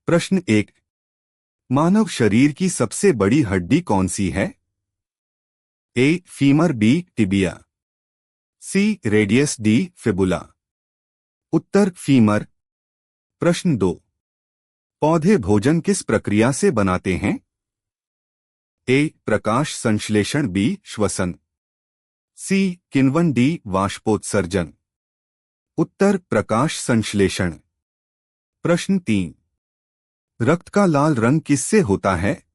प्रश्न 1। मानव शरीर की सबसे बड़ी हड्डी कौन सी है? A femur, B tibia, C radius, D fibula. उत्तर फीमर। प्रश्न 2। पौधे भोजन किस प्रक्रिया से बनाते हैं? ए प्रकाश संश्लेषण, बी श्वसन, सी किण्वन, डी वाष्पोत्सर्जन। उत्तर प्रकाश संश्लेषण। प्रश्न 3। रक्त का लाल रंग किससे होता है?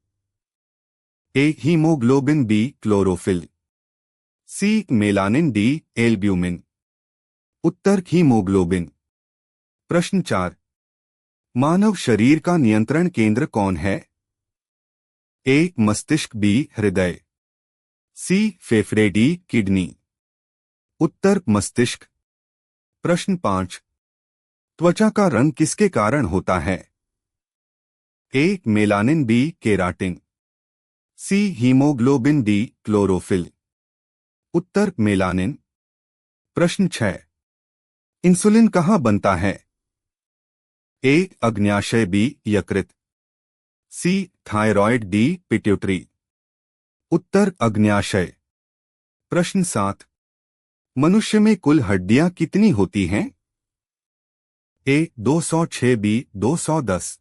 ए हीमोग्लोबिन, बी क्लोरोफिल, सी मेलानिन, डी एल्ब्यूमिन। उत्तर हीमोग्लोबिन। प्रश्न 4। मानव शरीर का नियंत्रण केंद्र कौन है? ए मस्तिष्क, बी हृदय, सी फेफड़े, डी किडनी। उत्तर मस्तिष्क। प्रश्न 5। त्वचा का रंग किसके कारण होता है? ए मेलानिन, बी केराटिन, सी हीमोग्लोबिन, डी क्लोरोफिल। उत्तर मेलानिन। प्रश्न 6। इंसुलिन कहाँ बनता है? ए अग्न्याशय, बी यकृत, सी थायरॉयड, डी पिट्यूटरी। उत्तर अग्न्याशय। प्रश्न 7। मनुष्य में कुल हड्डियां कितनी होती हैं? ए 206, बी 210,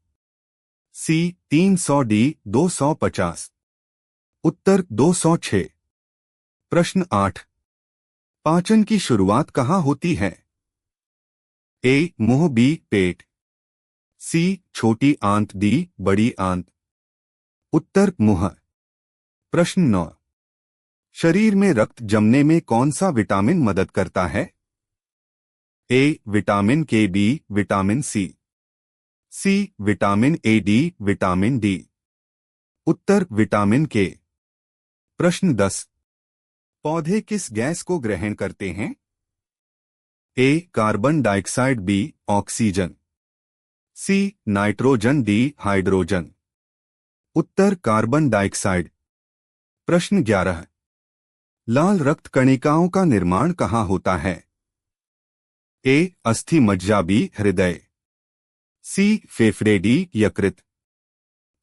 सी 300, डी 250। उत्तर 206। प्रश्न 8। पाचन की शुरुआत कहाँ होती है? ए मुंह, बी पेट, सी छोटी आंत, डी बड़ी आंत। उत्तर मुंह। प्रश्न 9। शरीर में रक्त जमने में कौन सा विटामिन मदद करता है? A vitamin K, B vitamin C vitamin A, D vitamin D. उत्तर विटामिन के। प्रश्न 10। पौधे किस गैस को ग्रहण करते हैं? A carbon dioxide, B oxygen, C nitrogen, D hydrogen. उत्तर कार्बन डाइऑक्साइड। प्रश्न 11। लाल रक्त कणिकाओं का निर्माण कहाँ होता है? ए अस्थि मज्जा, बी हृदय, सी फेफड़े, डी यकृत।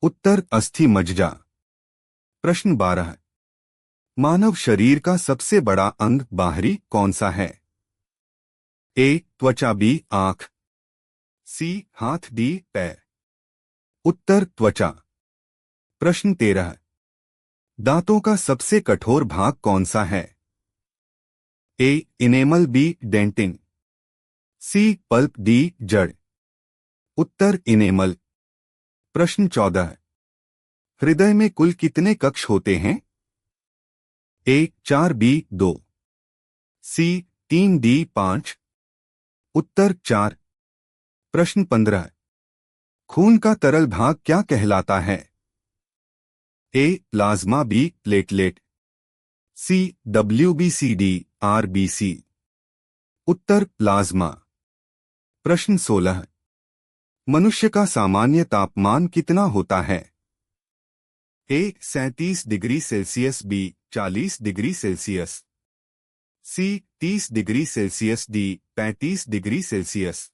उत्तर अस्थि मज्जा। प्रश्न 12। मानव शरीर का सबसे बड़ा अंग बाहरी कौन सा है? ए त्वचा, बी आंख, सी हाथ, डी पैर। उत्तर त्वचा। प्रश्न 13। दांतों का सबसे कठोर भाग कौन सा है? ए इनेमल, बी डेंटिन, सी पल्प, डी जड़। उत्तर इनेमल। प्रश्न 14। हृदय में कुल कितने कक्ष होते हैं? ए 4, बी 2, सी 3, डी 5। उत्तर 4। प्रश्न 15। खून का तरल भाग क्या कहलाता है? A plasma, B platelet, C WBC, RBC। उत्तर प्लाज्मा। प्रश्न 16। मनुष्य का सामान्य तापमान कितना होता है? A 37 degree Celsius, B 40 degree Celsius, C 30 degree Celsius, D 35 degree Celsius.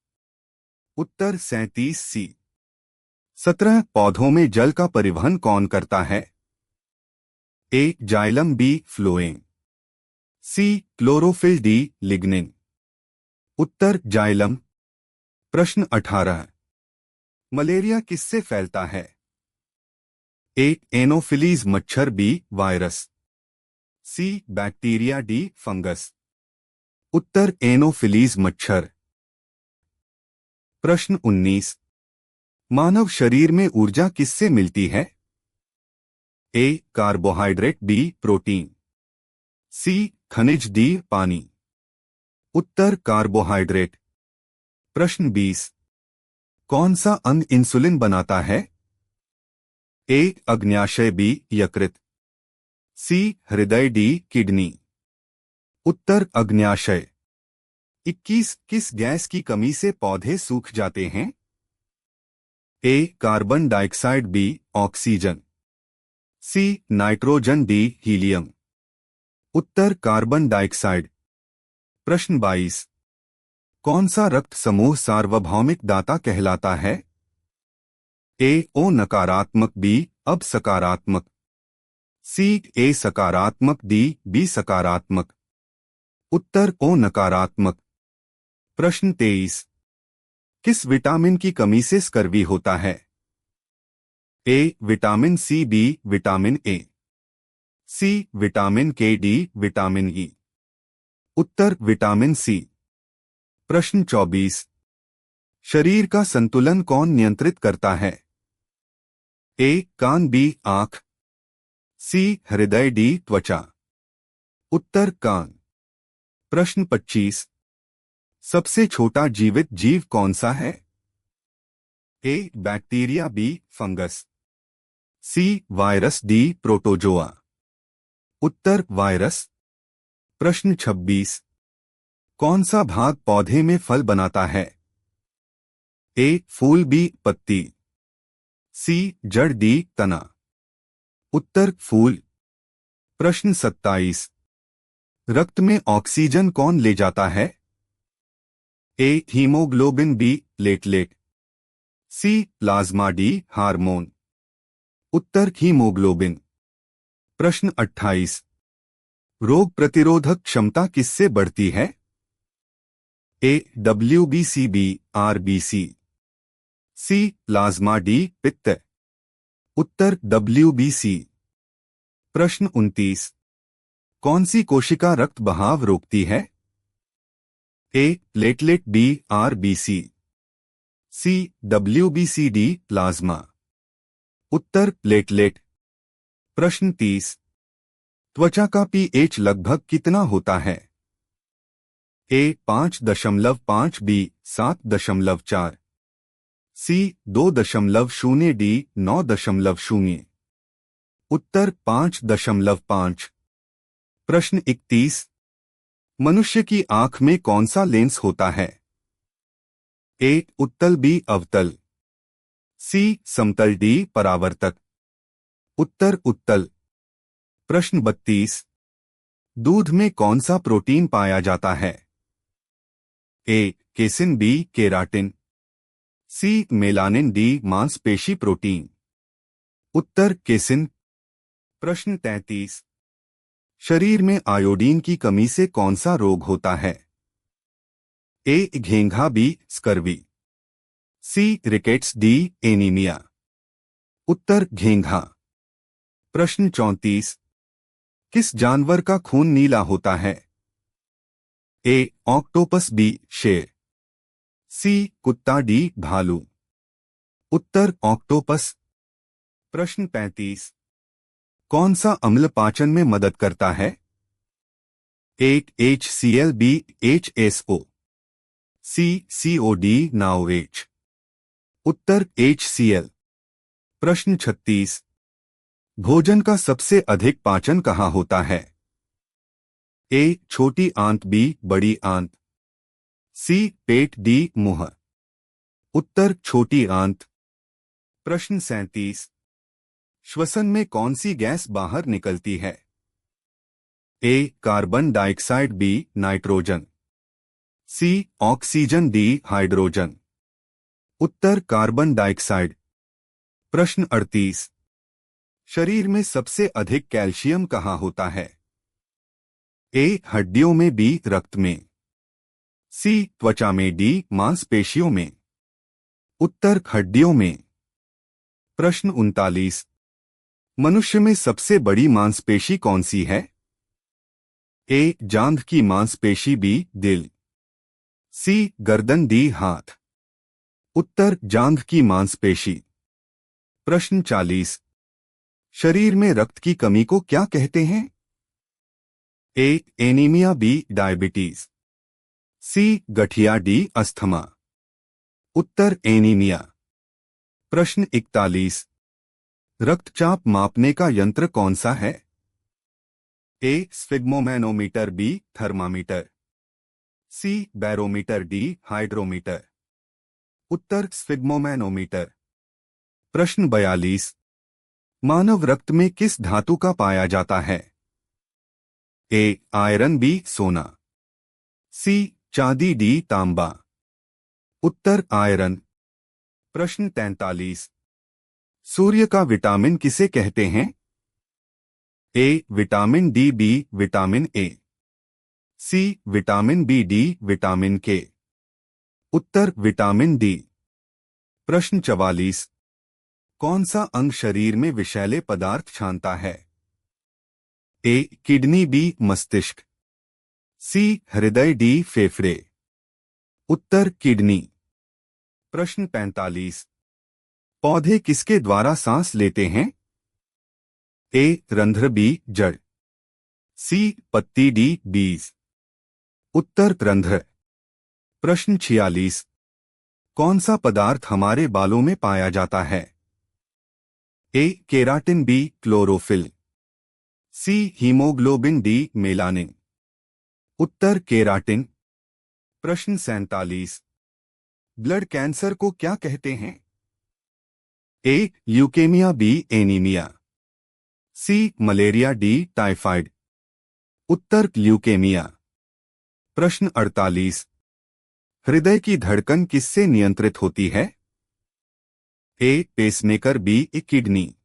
उत्तर 37 सी। 17। पौधों में जल का परिवहन कौन करता है? A xylem, B phloem, C chlorophyll, D lignin. उत्तर जाइलम। प्रश्न 18। मलेरिया किससे फैलता है? ए एनोफिलीज मच्छर, बी वायरस, सी बैक्टीरिया, डी फंगस। उत्तर एनोफिलीज मच्छर। प्रश्न 19। मानव शरीर में ऊर्जा किससे मिलती है? ए कार्बोहाइड्रेट, बी प्रोटीन, सी खनिज, डी पानी। उत्तर कार्बोहाइड्रेट। प्रश्न 20। कौन सा अंग इंसुलिन बनाता है? ए अग्न्याशय, बी यकृत, सी हृदय, डी किडनी। उत्तर अग्न्याशय। 21। किस गैस की कमी से पौधे सूख जाते हैं? A carbon dioxide, B oxygen, C nitrogen, D helium. उत्तर कार्बन डाइऑक्साइड। प्रश्न 22। कौन सा रक्त समूह सार्वभौमिक दाता कहलाता है? ए ओ नकारात्मक बी अब सकारात्मक, सी ए सकारात्मक डी बी सकारात्मक। उत्तर ओ नकारात्मक। प्रश्न 23। किस विटामिन की कमी से स्कर्वी होता है? A vitamin C B vitamin A, C vitamin K D vitamin E. उत्तर विटामिन सी। प्रश्न 24। शरीर का संतुलन कौन नियंत्रित करता है? ए कान बी आंख, सी हृदय डी त्वचा। उत्तर कान। प्रश्न 25। सबसे छोटा जीवित जीव कौन सा है? A bacteria B fungus, C virus D protozoa. उत्तर वायरस। प्रश्न 26। कौन सा भाग पौधे में फल बनाता है? ए फूल बी पत्ती, सी जड़ डी तना। उत्तर फूल। प्रश्न 27। रक्त में ऑक्सीजन कौन ले जाता है? ए हीमोग्लोबिन बी प्लेटलेट, सी प्लाज्मा डी हार्मोन। उत्तर हीमोग्लोबिन। प्रश्न 28। रोग प्रतिरोधक क्षमता किससे बढ़ती है? ए डब्ल्यूबीसी बी आरबीसी, सी प्लाज्मा डी पित्त। उत्तर डब्ल्यूबीसी। प्रश्न 29। कौन सी कोशिका रक्त बहाव रोकती है? ए प्लेटलेट बी आरबीसी, सी डब्ल्यूबीसी डी प्लाज्मा। उत्तर प्लेटलेट। प्रश्न 30। त्वचा का पीएच लगभग कितना होता है? ए 5.5 बी 7.4, सी 2.0 डी 9.0। उत्तर 5.5। प्रश्न 31। मनुष्य की आंख में कौन सा लेंस होता है? ए उत्तल बी अवतल, सी समतल डी परावर्तक। उत्तर उत्तल। प्रश्न 32। दूध में कौन सा प्रोटीन पाया जाता है? ए केसिन बी केराटिन, सी मेलानिन डी मांसपेशी प्रोटीन। उत्तर केसिन। प्रश्न 33। शरीर में आयोडीन की कमी से कौन सा रोग होता है? ए घेंघा बी स्कर्वी, सी रिकेट्स डी एनीमिया। उत्तर घेंघा। प्रश्न 34। किस जानवर का खून नीला होता है? ए ऑक्टोपस बी शेर, सी कुत्ता डी भालू। उत्तर ऑक्टोपस। प्रश्न 35। कौन सा अम्ल पाचन में मदद करता है? ए HCl बी HSO, सी COD NaOH। उत्तर HCl। प्रश्न 36। भोजन का सबसे अधिक पाचन कहाँ होता है? ए छोटी आंत बी बड़ी आंत, सी पेट डी मुंह। उत्तर छोटी आंत। प्रश्न 37। श्वसन में कौन सी गैस बाहर निकलती है? ए कार्बन डाइऑक्साइड बी नाइट्रोजन, सी ऑक्सीजन डी हाइड्रोजन। उत्तर कार्बन डाइऑक्साइड। प्रश्न 38। शरीर में सबसे अधिक कैल्शियम कहाँ होता है? ए हड्डियों में बी रक्त में, सी त्वचा में डी मांसपेशियों में। उत्तर हड्डियों में। प्रश्न 39। मनुष्य में सबसे बड़ी मांसपेशी कौन सी है? ए जांघ की मांसपेशी बी दिल, सी गर्दन डी हाथ। उत्तर जांघ की मांसपेशी। प्रश्न 40। शरीर में रक्त की कमी को क्या कहते हैं? ए एनीमिया बी डायबिटीज, सी गठिया डी अस्थमा। उत्तर एनीमिया। प्रश्न 41। रक्तचाप मापने का यंत्र कौन सा है? A sphygmomanometer B thermometer, C barometer D hydrometer. उत्तर स्फिग्मोमैनोमीटर। प्रश्न 42। मानव रक्त में किस धातु का पाया जाता है? ए आयरन बी सोना, सी चांदी डी तांबा। उत्तर आयरन। प्रश्न 43। सूर्य का विटामिन किसे कहते हैं? A vitamin D, B vitamin A, C vitamin B, D vitamin K. उत्तर विटामिन डी। प्रश्न 44। कौन सा अंग शरीर में विषैले पदार्थ छानता है? ए किडनी, बी मस्तिष्क, सी हृदय, डी फेफड़े। उत्तर किडनी। प्रश्न 45। पौधे किसके द्वारा सांस लेते हैं? ए रंध्र, बी जड़, सी पत्ती, डी बीज। उत्तर रंध्र। प्रश्न 46। कौन सा पदार्थ हमारे बालों में पाया जाता है? ए केराटिन, बी क्लोरोफिल, सी हीमोग्लोबिन, डी मेलानिन। उत्तर केराटिन। प्रश्न 47। ब्लड कैंसर को क्या कहते हैं? ए ल्यूकेमिया, बी एनीमिया, सी मलेरिया, डी टाइफाइड। उत्तर ल्यूकेमिया। प्रश्न 48। हृदय की धड़कन किससे नियंत्रित होती है? ए पेसमेकर, बी किडनी,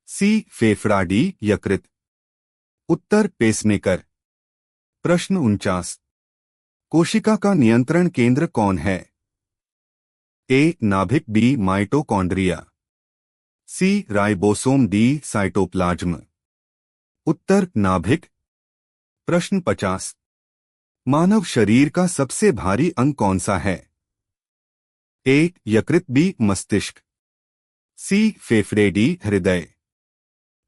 सी फेफड़ा, डी यकृत। उत्तर पेसमेकर। प्रश्न 49। कोशिका का नियंत्रण केंद्र कौन है? ए नाभिक, बी माइटोकॉन्ड्रिया, सी राइबोसोम, डी साइटोप्लाज्म। उत्तर नाभिक। प्रश्न 50। मानव शरीर का सबसे भारी अंग कौन सा है? ए यकृत, बी मस्तिष्क, सी फेफड़े, डी हृदय।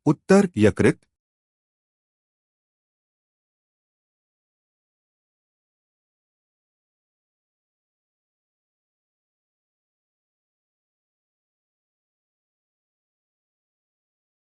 उत्तर यकृत।